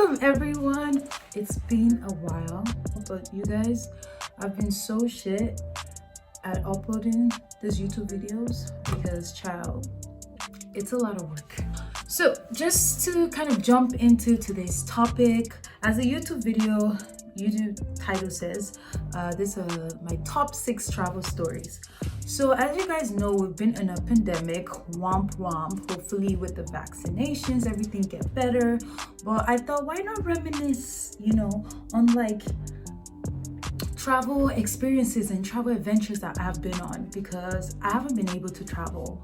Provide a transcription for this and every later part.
Welcome everyone. It's been a while, but you guys, I've been so shit at uploading these YouTube videos because child, it's a lot of work. So just to kind of jump into today's topic, as the YouTube title says, this are my top 6 travel stories. So as you guys know, we've been in a pandemic, womp womp. Hopefully with the vaccinations, everything get better. But I thought, why not reminisce, on like travel experiences and travel adventures that I've been on, because I haven't been able to travel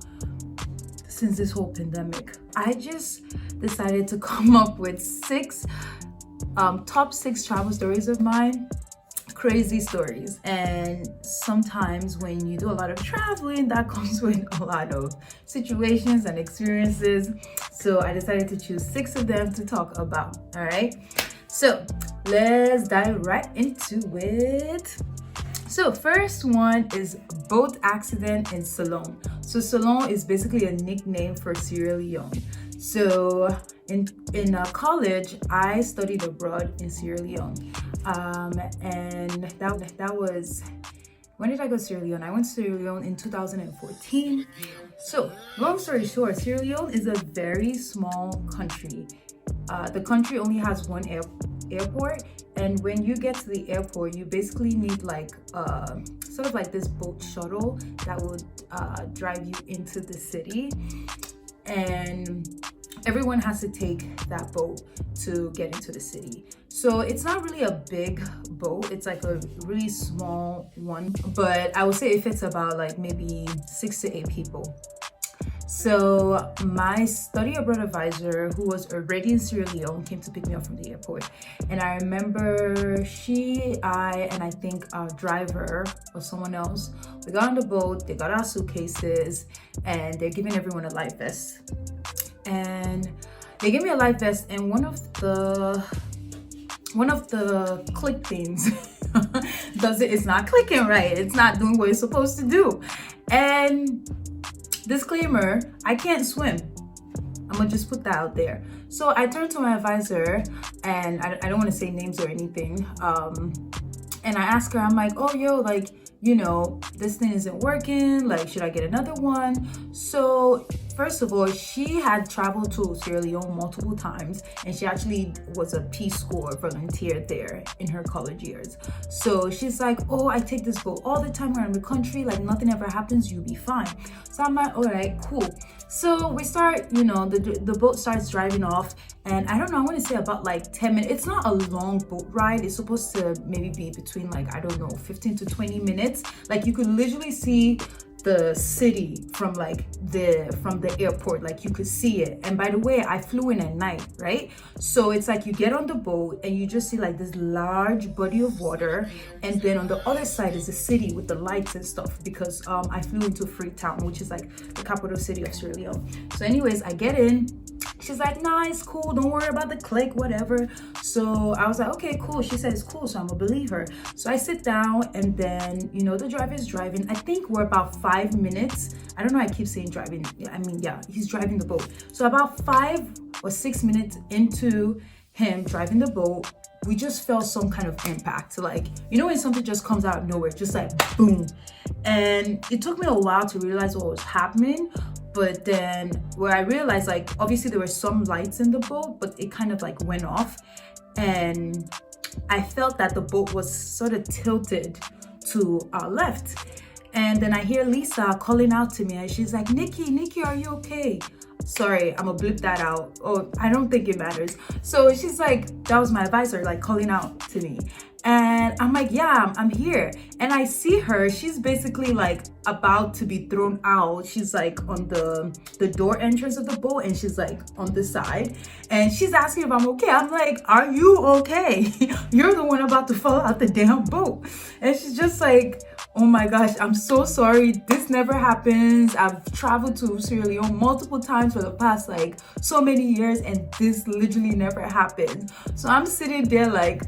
since this whole pandemic. I just decided to come up with top 6 travel stories of mine. Crazy stories. And sometimes when you do a lot of traveling, that comes with a lot of situations and experiences. So I decided to choose 6 of them to talk about. All right, so let's dive right into it. So first one is boat accident in Salon. So Salon is basically a nickname for Sierra Leone. So in college, I studied abroad in Sierra Leone. And that was, when did I go to Sierra Leone? I went to Sierra Leone in 2014. So long story short, Sierra Leone is a very small country. The country only has one airport, and when you get to the airport, you basically need like sort of like this boat shuttle that would drive you into the city, and everyone has to take that boat to get into the city. So it's not really a big boat, it's like a really small one, but I would say it fits about like maybe 6 to 8 people. So my study abroad advisor, who was already in Sierra Leone, came to pick me up from the airport. And I remember I think our driver or someone else, we got on the boat, they got our suitcases, and they're giving everyone a life vest. And they gave me a life vest, and one of the click things it's not clicking right. It's not doing what it's supposed to do. And disclaimer, I can't swim. I'm gonna just put that out there. So I turned to my advisor, and I don't want to say names or anything. And I asked her, I'm like, oh, yo, like, this thing isn't working. Like, should I get another one? So first of all, she had traveled to Sierra Leone multiple times, and she actually was a Peace Corps volunteer there in her college years. So she's like, oh, I take this boat all the time around the country, like nothing ever happens, you'll be fine. So I'm like, all right, cool. So we start, the boat starts driving off, and I don't know, I want to say about like 10 minutes. It's not a long boat ride. It's supposed to maybe be between like, I don't know, 15 to 20 minutes. Like you could literally see the city from the airport, like you could see it. And by the way, I flew in at night, right? So it's like you get on the boat and you just see like this large body of water, and then on the other side is the city with the lights and stuff, because I flew into Freetown, which is like the capital city of Sierra Leone. So anyways, I get in. She's like, nah, it's cool, don't worry about the click, whatever. So I was like, okay, cool. She said it's cool, so I'm gonna believe her. So I sit down, and then the driver is driving. I think we're about 5 minutes. I don't know, I keep saying driving. I mean, yeah, he's driving the boat. So about 5 or 6 minutes into him driving the boat, we just felt some kind of impact. Like, when something just comes out of nowhere, just like boom. And it took me a while to realize what was happening. But then where I realized, like, obviously there were some lights in the boat, but it kind of like went off. And I felt that the boat was sort of tilted to our left. And then I hear Lisa calling out to me, and she's like, Nikki, are you okay? Sorry, I'm gonna blip that out. Oh, I don't think it matters. So she's like, that was my advisor, like calling out to me. And I'm like, yeah, I'm here. And I see her, she's basically like about to be thrown out. She's like on the door entrance of the boat, and she's like on the side. And she's asking if I'm okay. I'm like, are you okay? You're the one about to fall out the damn boat. And she's just like, oh my gosh, I'm so sorry. This never happens. I've traveled to Sierra Leone multiple times for the past like so many years, and this literally never happened. So I'm sitting there like,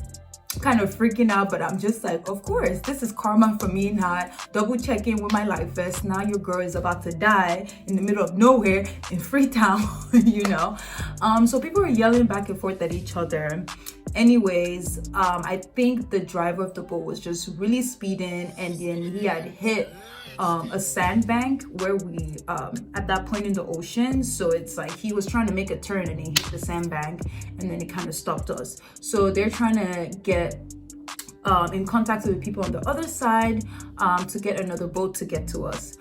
kind of freaking out, but I'm just like, of course, this is karma for me not double checking with my life vest. Now your girl is about to die in the middle of nowhere in Freetown, you know. So people were yelling back and forth at each other. Anyways, I think the driver of the boat was just really speeding, and then he had hit a sandbank where we at that point in the ocean. So it's like he was trying to make a turn and he hit the sandbank, and then it kind of stopped us. So they're trying to get in contact with people on the other side to get another boat to get to us.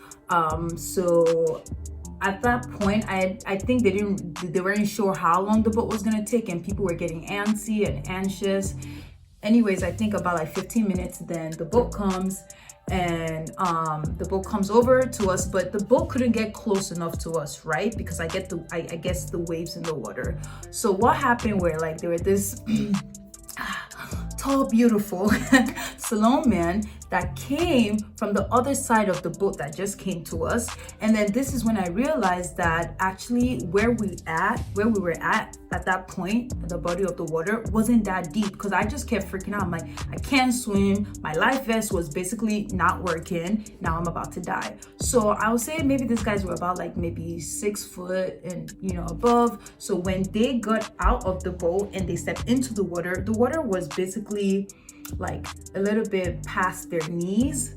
So at that point, I think they weren't sure how long the boat was gonna take, and people were getting antsy and anxious. Anyways, I think about like 15 minutes, then the boat comes, and the boat comes over to us, but the boat couldn't get close enough to us, right? Because I guess the waves in the water. So what happened where like there were this tall, beautiful Salon man that came from the other side of the boat that just came to us. And then this is when I realized that actually where we were at that point, the body of the water wasn't that deep, because I just kept freaking out. I'm like, I can't swim. My life vest was basically not working. Now I'm about to die. So I would say maybe these guys were about like maybe 6 foot and above. So when they got out of the boat and they stepped into the water was basically like a little bit past their knees,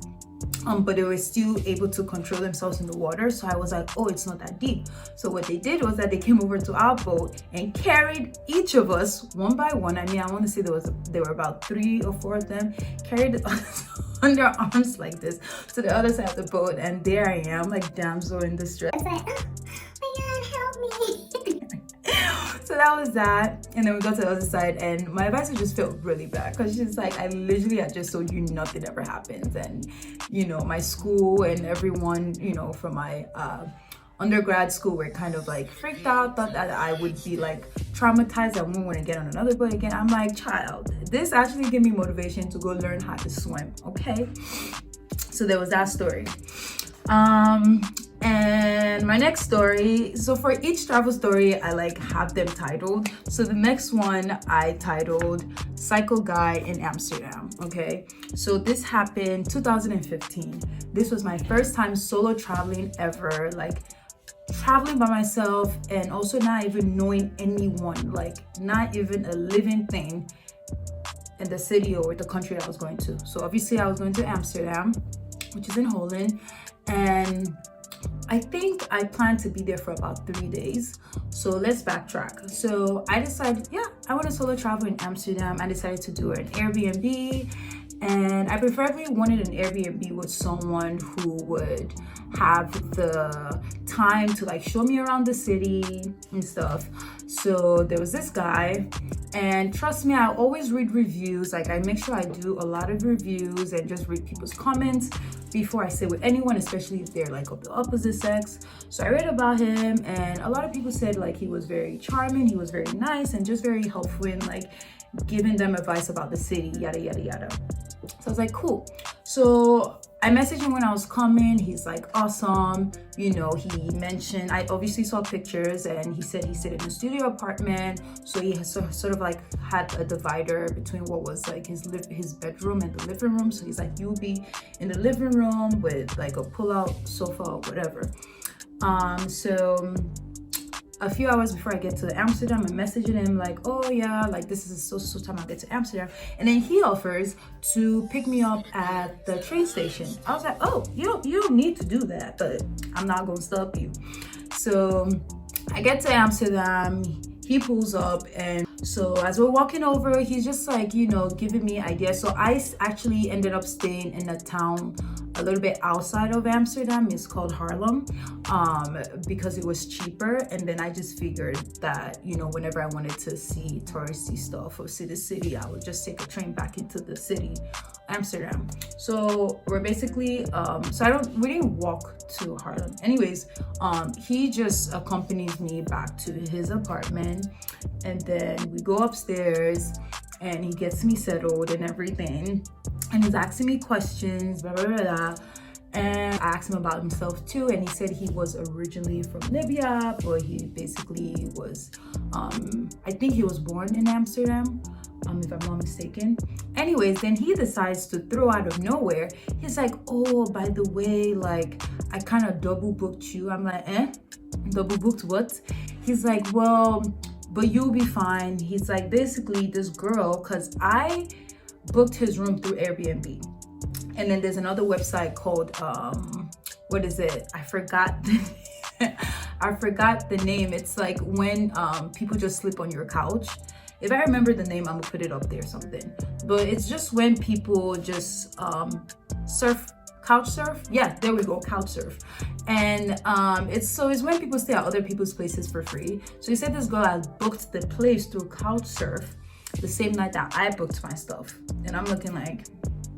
but they were still able to control themselves in the water. So I was like, oh, it's not that deep. So what they did was that they came over to our boat and carried each of us one by one. I mean, I want to say there were about 3 or 4 of them, carried us on their arms like this to the other side of the boat. And there I am, like damsel in distress. It's like, oh my God, help me. So that was that. And then we got to the other side, and my advisor just felt really bad, because she's like, I literally had just told you nothing ever happens. And my school and everyone from my undergrad school were kind of like freaked out, thought that I would be like traumatized, I wouldn't want to get on another boat again. I'm like, child, this actually gave me motivation to go learn how to swim. Okay, so there was that story. And my next story, so for each travel story I like have them titled. So the next one I titled Psycho Guy in Amsterdam. Okay, so this happened 2015. This was my first time solo traveling ever, like traveling by myself, and also not even knowing anyone, like not even a living thing in the city or the country I was going to. So obviously I was going to Amsterdam, which is in Holland, and I think I planned to be there for about 3 days. So let's backtrack. So I decided, I want to solo travel in Amsterdam. I decided to do an Airbnb, and I preferably wanted an Airbnb with someone who would have the time to like show me around the city and stuff. So there was this guy, and trust me, I always read reviews. Like I make sure I do a lot of reviews and just read people's comments before I stay with anyone, especially if they're like of the opposite sex. So I read about him, and a lot of people said like he was very charming, he was very nice, and just very helpful in like giving them advice about the city, yada yada yada. So I was like, cool. So I messaged him when I was coming. He's like, awesome. He mentioned, I obviously saw pictures, and he said he stayed in a studio apartment. So he has sort of like had a divider between what was like his bedroom and the living room. So he's like, you'll be in the living room with like a pull-out sofa or whatever. So a few hours before I get to Amsterdam, I'm messaging him like, oh yeah, like this is so time I'll get to Amsterdam. And then he offers to pick me up at the train station. I was like, oh, you don't need to do that, but I'm not gonna stop you. So I get to Amsterdam, he pulls up, and so as we're walking over, he's just like, giving me ideas. So I actually ended up staying in a town a little bit outside of Amsterdam. It's called Haarlem, because it was cheaper. And then I just figured that, whenever I wanted to see touristy stuff or see the city, I would just take a train back into the city, Amsterdam. So we're basically, we didn't walk to Haarlem. Anyways, he just accompanies me back to his apartment, and then we go upstairs, and he gets me settled and everything, and he's asking me questions, blah, blah, blah, blah. And I asked him about himself too, and he said he was originally from Libya, but he basically was, I think he was born in Amsterdam, if I'm not mistaken. Anyways, then he decides to throw out of nowhere. He's like, oh, by the way, like, I kind of double booked you. I'm like, double booked what? He's like, well, but you'll be fine. He's like, basically this girl, because I booked his room through Airbnb. And then there's another website called, what is it? I forgot I forgot the name. It's like when people just sleep on your couch. If I remember the name, I'm gonna put it up there or something. But it's just when people just couch surf. Yeah, there we go, couch surf. And it's when people stay at other people's places for free. So he said this girl had booked the place through couch surf the same night that I booked my stuff. And I'm looking like,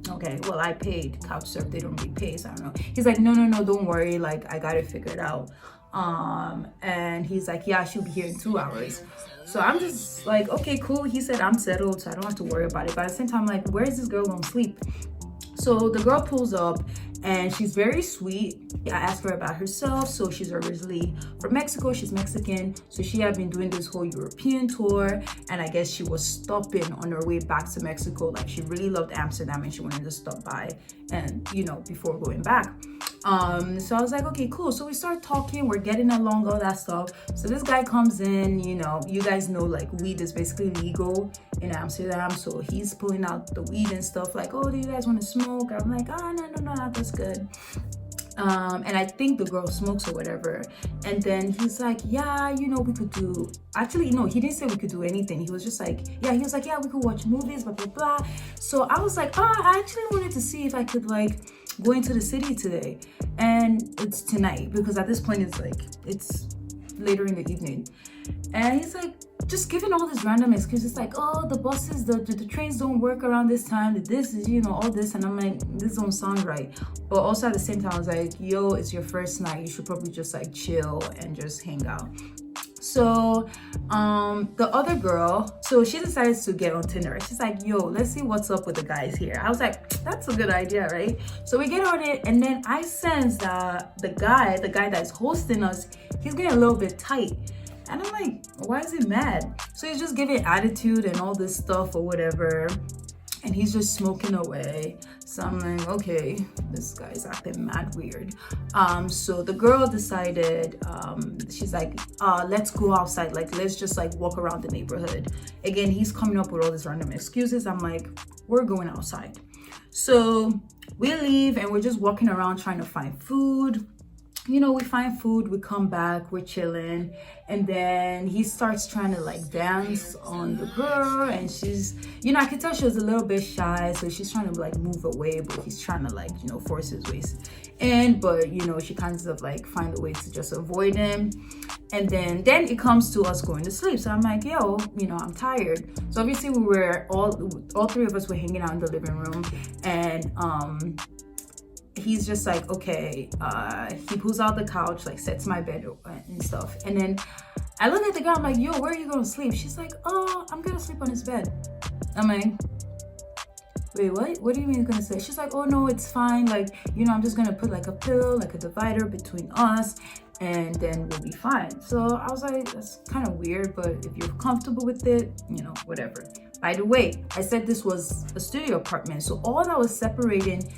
okay, well, I paid couch surf. They don't really pay, so I don't know. He's like, no, don't worry. Like, I got it figured out. And he's like, yeah, she'll be here in 2 hours. So I'm just like, okay, cool. He said I'm settled, so I don't have to worry about it. But at the same time, like, where is this girl gonna sleep? So the girl pulls up and she's very sweet. I asked her about herself. So she's originally from Mexico. She's Mexican. So she had been doing this whole European tour. And I guess she was stopping on her way back to Mexico. Like, she really loved Amsterdam and she wanted to stop by and, before going back. So I was like, okay, cool. So we start talking, we're getting along, all that stuff. So this guy comes in, you guys know, like, weed is basically legal in Amsterdam. So he's pulling out the weed and stuff, like, oh, do you guys want to smoke? I'm like, oh, no, that's good. And I think the girl smokes or whatever. And then he's like, yeah, we could do, actually, no, he didn't say we could do anything. He was just like, yeah, we could watch movies, blah, blah, blah. So I was like, oh, I actually wanted to see if I could, like, go into the city today. And it's tonight, because at this point it's later in the evening. And he's like, just giving all this random excuses, like, oh, the buses, the trains don't work around this time, this is, all this. And I'm like, this don't sound right. But also at the same time, I was like, yo, it's your first night. You should probably just, like, chill and just hang out. So the other girl, so she decides to get on Tinder. She's like, yo, let's see what's up with the guys here. I was like, that's a good idea, right? So we get on it, and then I sense that the guy that's hosting us, he's getting a little bit tight. And I'm like, why is he mad? So he's just giving attitude and all this stuff or whatever. And he's just smoking away. So I'm like, okay, this guy's acting mad weird. So the girl decided, she's like, let's go outside. Like, let's just, like, walk around the neighborhood. Again, he's coming up with all these random excuses. I'm like, we're going outside. So we leave and we're just walking around trying to find food. We find food, we come back, we're chilling, and then he starts trying to, like, dance on the girl, and she's, I could tell she was a little bit shy, so she's trying to, like, move away, but he's trying to, like, force his waist in, but, she kind of, like, find a way to just avoid him. And then it comes to us going to sleep. So I'm like, yo, I'm tired. So obviously we were all three of us were hanging out in the living room, and he's just like, okay, he pulls out the couch, like, sets my bed and stuff. And then I look at the girl, I'm like, yo, where are you going to sleep? She's like, oh, I'm going to sleep on his bed. I'm like, wait, what do you mean you're going to say? She's like, oh, no, it's fine. Like, I'm just going to put, like, a pillow, like a divider between us, and then we'll be fine. So I was like, that's kind of weird, but if you're comfortable with it, whatever. By the way, I said this was a studio apartment. So all that was separating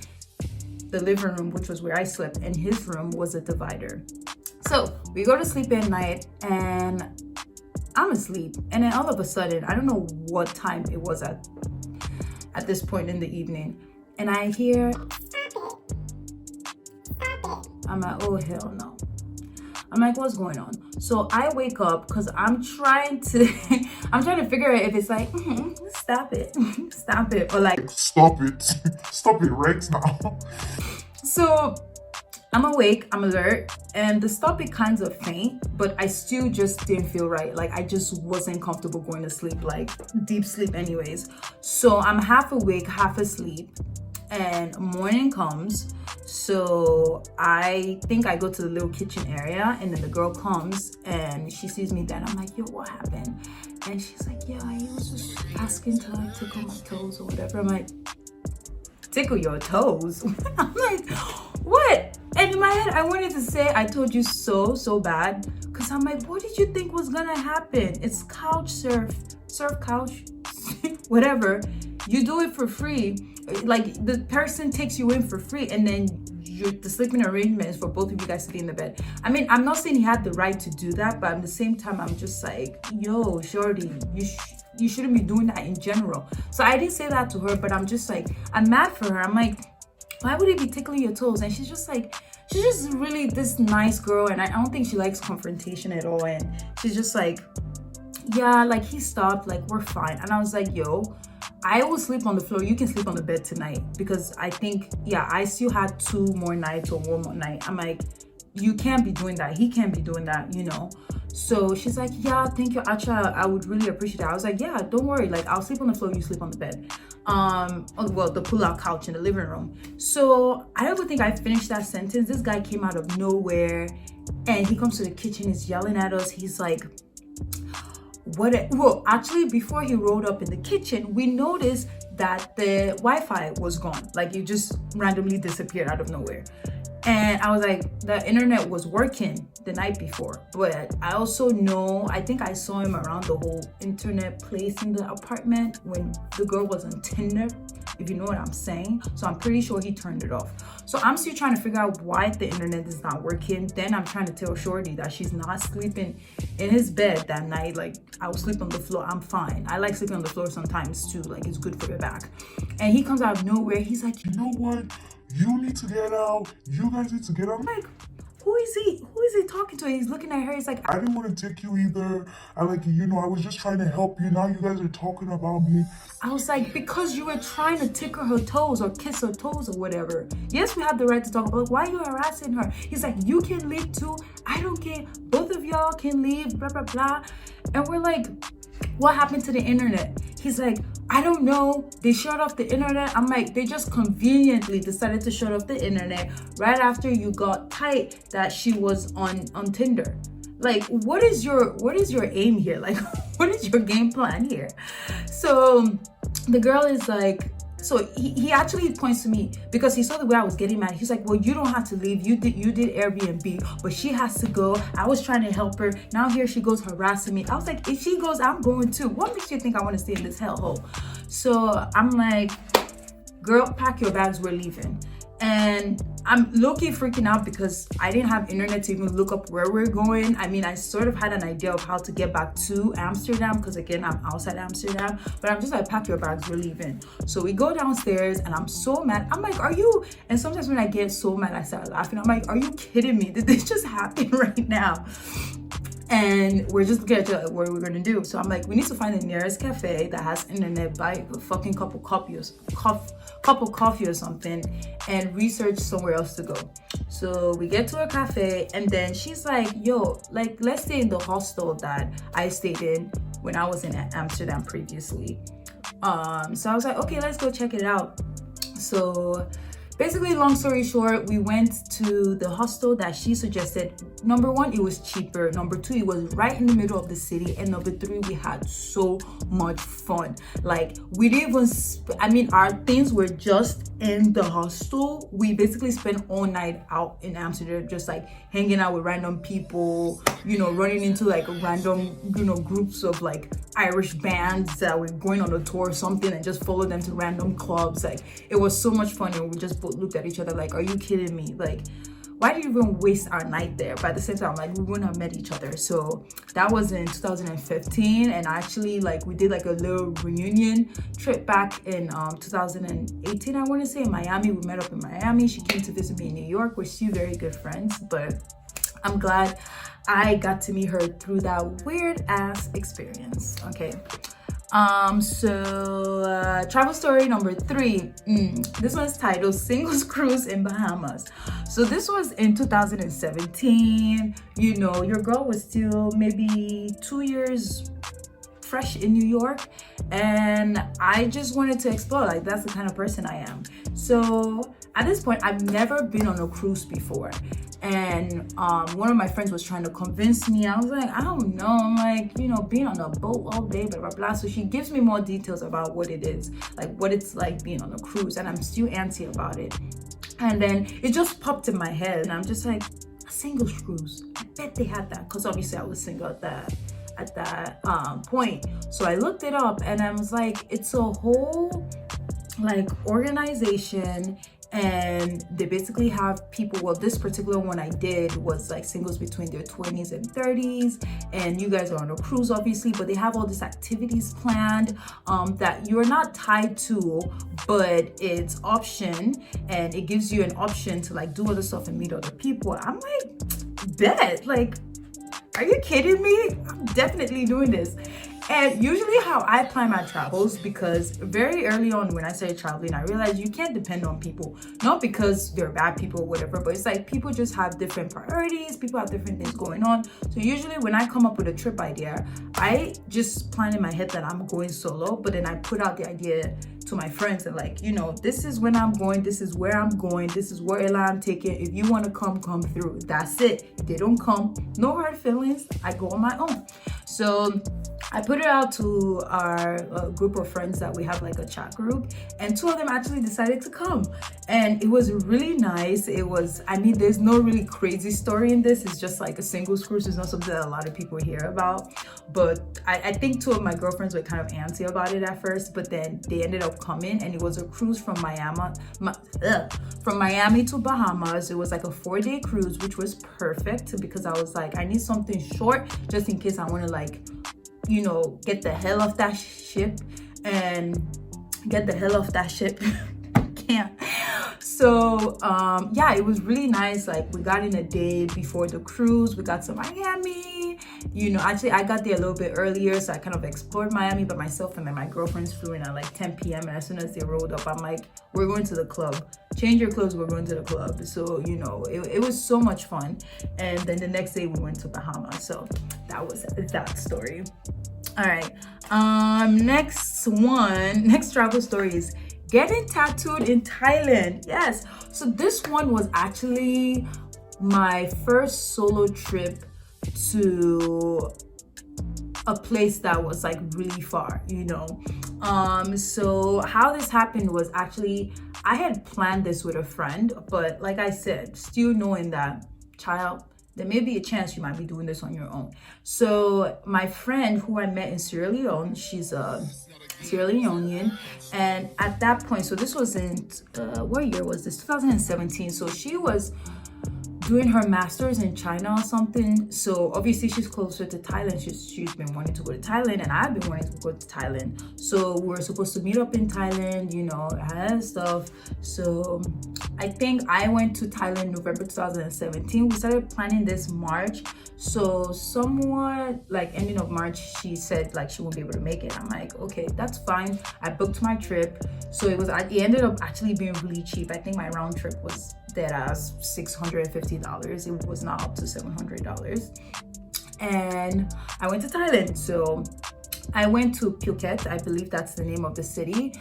the living room, which was where I slept, and his room was a divider. So we go to sleep at night and I'm asleep, and then all of a sudden, I don't know what time it was at this point in the evening, and I hear, I'm like, oh hell no. I'm like, what's going on? So I wake up because I'm trying to figure out if it's like, stop it, or like, stop it right now. So I'm awake, I'm alert, and the stop it kinds of faint, but I still just didn't feel right. Like, I just wasn't comfortable going to sleep, like deep sleep anyways. So I'm half awake, half asleep, and morning comes. So I think I go to the little kitchen area, and then the girl comes and she sees me then. I'm like, yo, what happened? And she's like, yeah, he was just asking to, like, tickle my toes or whatever. I'm like, tickle your toes? I'm like, what? And in my head, I wanted to say, I told you so bad. Because I'm like, what did you think was going to happen? It's couch surf couch. whatever, you do it for free. Like the person takes you in for free, and then the sleeping arrangement is for both of you guys to be in the bed. I mean, I'm not saying he had the right to do that, but at the same time, I'm just like, yo, shorty, you shouldn't be doing that in general. So I didn't say that to her, but I'm just like, I'm mad for her. I'm like, why would he be tickling your toes? And she's just really this nice girl, and I don't think she likes confrontation at all. And she's just like, yeah, like he stopped, like we're fine. And I was like, yo, I will sleep on the floor. You can sleep on the bed tonight, because I think, yeah, I still had 2 more nights or 1 more night. I'm like, you can't be doing that. He can't be doing that, you know? So she's like, yeah, thank you, Acha. I would really appreciate it. I was like, yeah, don't worry. Like, I'll sleep on the floor. You sleep on the bed. Well, the pull-out couch in the living room. So I don't think I finished that sentence. This guy came out of nowhere, and he comes to the kitchen. He's yelling at us. He's like, well, actually, before he rolled up in the kitchen, we noticed that the Wi-Fi was gone. Like, it just randomly disappeared out of nowhere. And I was like, the internet was working the night before. But I also know, I think I saw him around the whole internet place in the apartment when the girl was on Tinder, if you know what I'm saying. So I'm pretty sure he turned it off. So I'm still trying to figure out why the internet is not working. Then I'm trying to tell Shorty that she's not sleeping in his bed that night. Like, I will sleep on the floor. I'm fine. I like sleeping on the floor sometimes too. Like, it's good for your back. And he comes out of nowhere. He's like, You know what? You need to get out. You guys need to get out. I'm like, who is he? Who is he talking to? And he's looking at her. He's like, I didn't want to take you either. I I was just trying to help you. Now you guys are talking about me. I was like, because you were trying to tickle her toes or kiss her toes or whatever. Yes, we have the right to talk about, why are you harassing her? He's like, you can leave too. I don't care. Both of y'all can leave, blah, blah, blah. And we're like, what happened to the internet? He's like, I don't know. They shut off the internet. I'm like, they just conveniently decided to shut off the internet right after you got tight that she was on Tinder. Like, what is your aim here? Like, what is your game plan here? So the girl is like, so he actually points to me because he saw the way I was getting mad. He's like, well, you don't have to leave. You did Airbnb, but she has to go. I was trying to help her. Now here she goes harassing me. I was like, if she goes, I'm going too. What makes you think I want to stay in this hellhole? So I'm like, girl, pack your bags, we're leaving. And I'm low-key freaking out because I didn't have internet to even look up where we're going. I mean, I sort of had an idea of how to get back to Amsterdam because, again, I'm outside Amsterdam. But I'm just like, pack your bags, we're leaving. So we go downstairs and I'm so mad. I'm like, are you? And sometimes when I get so mad, I start laughing. I'm like, are you kidding me? Did this just happen right now? And we're just looking at what we're gonna do. So I'm like, we need to find the nearest cafe that has internet, buy a fucking cup of coffee or something, and research somewhere else to go. So we get to a cafe, and then she's like, yo, like, let's stay in the hostel that I stayed in when I was in Amsterdam previously. So I was like, okay, let's go check it out. So basically, long story short, we went to the hostel that she suggested. Number 1, it was cheaper. Number 2, it was right in the middle of the city. And number 3, we had so much fun. Like, we didn't even, our things were just in the hostel. We basically spent all night out in Amsterdam, just like hanging out with random people, running into like random, groups of like Irish bands that were going on a tour or something, and just follow them to random clubs. Like, it was so much fun. And we just both looked at each other like, are you kidding me? Like, why did you even waste our night there? But at the same time, like, we wouldn't have met each other. So that was in 2015, and actually, like, we did like a little reunion trip back in 2018, I want to say, in Miami. We met up in Miami. She came to visit me in New York. We're still very good friends, but I'm glad I got to meet her through that weird ass experience. Okay. Travel story number 3. This one's titled Singles Cruise in Bahamas. So this was in 2017. Your girl was still maybe 2 years fresh in New York, and I just wanted to explore. Like, that's the kind of person I am. So at this point, I've never been on a cruise before. And one of my friends was trying to convince me. I was like, I don't know. I'm like, being on a boat all day, blah, blah, blah. So she gives me more details about what it is, like what it's like being on a cruise. And I'm still antsy about it. And then it just popped in my head. And I'm just like, a singles cruise. I bet they had that. Because obviously I was single at point. So I looked it up and I was like, it's a whole like organization, and they basically have people, well, this particular one I did was like singles between their 20s and 30s, and you guys are on a cruise obviously, but they have all these activities planned that you're not tied to, but it's option, and it gives you an option to like do other stuff and meet other people. I'm like, bet, like, are you kidding me? I'm definitely doing this. And usually how I plan my travels, because very early on when I started traveling, I realized you can't depend on people. Not because they're bad people or whatever, but it's like people just have different priorities. People have different things going on. So usually when I come up with a trip idea, I just plan in my head that I'm going solo, but then I put out the idea to my friends and like, you know, this is when I'm going, this is where I'm going, this is where I'm taking. If you want to come through. That's it. If they don't come, no hard feelings. I go on my own. So I put it out to our group of friends that we have, like a chat group, and 2 of them actually decided to come, and it was really nice. It was, I mean, there's no really crazy story in this. It's just like a singles cruise. It's not something that a lot of people hear about, but I think 2 of my girlfriends were kind of antsy about it at first, but then they ended up coming, and it was a cruise from Miami to Bahamas. It was like a 4-day cruise, which was perfect because I was like, I need something short just in case I want to like, you know, get the hell off that ship can't. So yeah, it was really nice. Like, we got in a day before the cruise. We got to Miami, you know. Actually, I got there a little bit earlier, so I kind of explored Miami by myself, and then my girlfriends flew in at like 10 p.m. and as soon as they rolled up, I'm like, we're going to the club. Change your clothes, we're going to the club. So, you know, it was so much fun. And then the next day we went to Bahamas. So that was that story. All right, next travel story is getting tattooed in Thailand. Yes, so this one was actually my first solo trip to a place that was like really far, you know. So how this happened was, actually I had planned this with a friend, but like I said, still knowing that, child, there may be a chance you might be doing this on your own. So my friend who I met in Sierra Leone, she's a Sierra Leonean, and at that point, so this was in what year was this? 2017. So she was doing her master's in China or something. So obviously she's closer to Thailand. She's been wanting to go to Thailand, and I've been wanting to go to Thailand. So we were supposed to meet up in Thailand, you know, and stuff. So I think I went to Thailand November 2017. We started planning this March. So somewhat like ending of March, she said like she won't be able to make it. I'm like, okay, that's fine. I booked my trip. So it ended up actually being really cheap. I think my round trip was dead as $650. It was not up to $700. And I went to Thailand. So I went to Phuket, I believe that's the name of the city,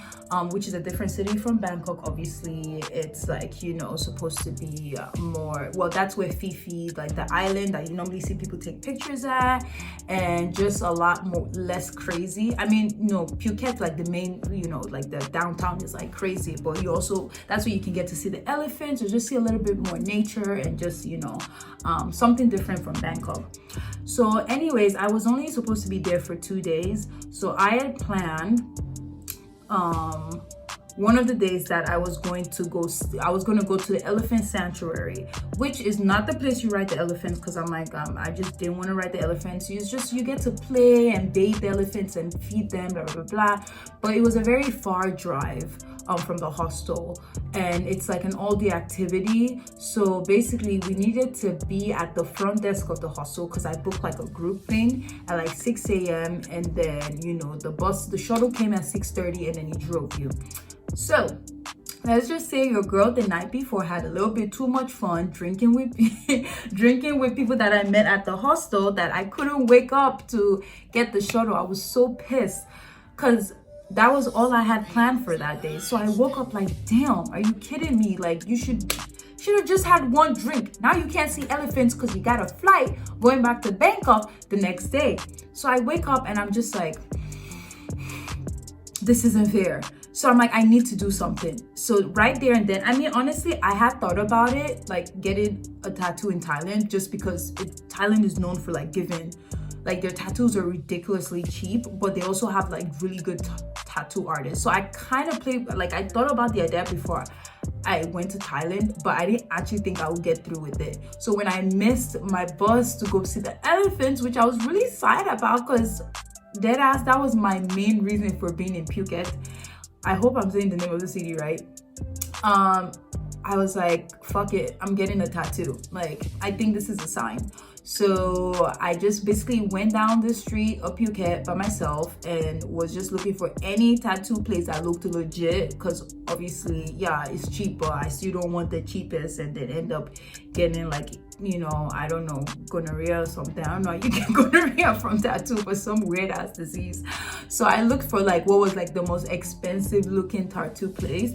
which is a different city from Bangkok. Obviously, it's like, you know, supposed to be more, well, that's where Phi, like the island that you normally see people take pictures at, and just a lot more less crazy. I mean, no, Phuket, like the main, you know, like the downtown is like crazy, but you also, that's where you can get to see the elephants or just see a little bit more nature and just, you know, something different from Bangkok. So anyways, I was only supposed to be there for 2 days. So I had planned one of the days that I was going to go to the elephant sanctuary, which is not the place you ride the elephants, because I'm like, I just didn't want to ride the elephants. You get to play and bathe the elephants and feed them, blah, blah, blah, blah. But it was a very far drive from the hostel, and it's like an all-day activity. So basically we needed to be at the front desk of the hostel, because I booked like a group thing at like 6 a.m. and then, you know, the shuttle came at 6:30 and then he drove you. So let's just say your girl the night before had a little bit too much fun drinking with people that I met at the hostel, that I couldn't wake up to get the shuttle. I was so pissed because that was all I had planned for that day. So I woke up like, damn, are you kidding me? Like, you should have just had one drink. Now you can't see elephants because you got a flight going back to Bangkok the next day. So I wake up and I'm just like, this isn't fair. So I'm like, I need to do something. So right there and then, I mean, honestly, I had thought about it, like getting a tattoo in Thailand, just because Thailand is known for like giving like their tattoos are ridiculously cheap, but they also have like really good tattoo artists. So I kind of played, like I thought about the idea before I went to Thailand, but I didn't actually think I would get through with it. So when I missed my bus to go see the elephants, which I was really sad about, because deadass, that was my main reason for being in Phuket. I hope I'm saying the name of the city right. I was like, fuck it, I'm getting a tattoo. Like, I think this is a sign. So I just basically went down the street of Phuket by myself and was just looking for any tattoo place that looked legit, because obviously, yeah, it's cheap, but I still don't want the cheapest and then end up getting like, you know, I don't know, gonorrhea or something. I don't know, you get gonorrhea from tattoo for some weird ass disease. So I looked for like what was like the most expensive looking tattoo place.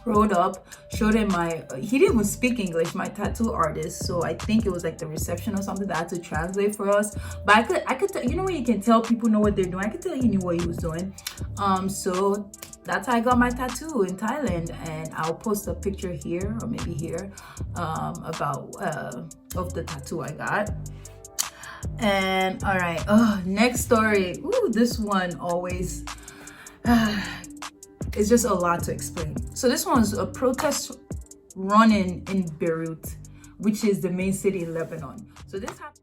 Rolled up, showed him my, he didn't even speak English, my tattoo artist, so I think it was like the reception or something that had to translate for us. But I could tell, you know when you can tell people know what they're doing, I could tell he knew what he was doing. So that's how I got my tattoo in Thailand, and I'll post a picture here or maybe here about of the tattoo I got. And all right, next story. Ooh, this one always it's just a lot to explain. So this one's a protest running in Beirut, which is the main city in Lebanon. So this happened.